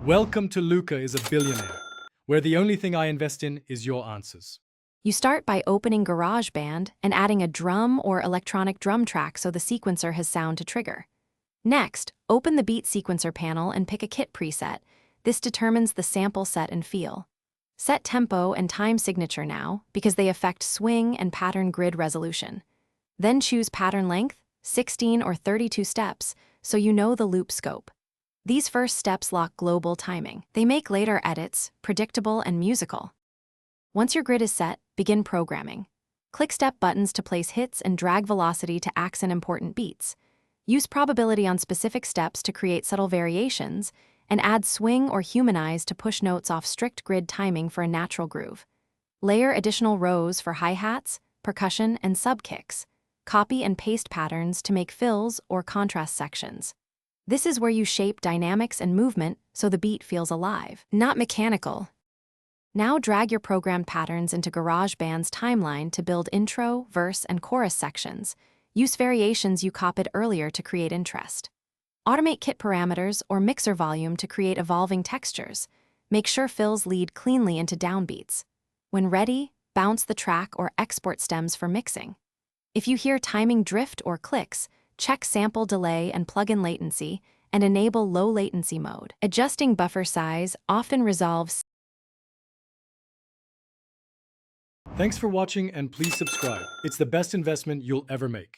Welcome to Luca is a Billionaire, where the only thing I invest in is your answers. You start by opening GarageBand and adding a drum or electronic drum track so the sequencer has sound to trigger. Next, open the Beat Sequencer panel and pick a kit preset. This determines the sample set and feel. Set tempo and time signature now because they affect swing and pattern grid resolution. Then choose pattern length, 16 or 32 steps, so you know the loop scope. These first steps lock global timing. They make later edits predictable and musical. Once your grid is set, begin programming. Click step buttons to place hits and drag velocity to accent important beats. Use probability on specific steps to create subtle variations, and add swing or humanize to push notes off strict grid timing for a natural groove. Layer additional rows for hi-hats, percussion, and sub-kicks. Copy and paste patterns to make fills or contrast sections. This is where you shape dynamics and movement so the beat feels alive, not mechanical. Now drag your programmed patterns into GarageBand's timeline to build intro, verse, and chorus sections. Use variations you copied earlier to create interest. Automate kit parameters or mixer volume to create evolving textures. Make sure fills lead cleanly into downbeats. When ready, bounce the track or export stems for mixing. If you hear timing drift or clicks, check sample delay and plug-in latency, and enable low latency mode. Adjusting buffer size often resolves. Thanks for watching and please subscribe. It's the best investment you'll ever make.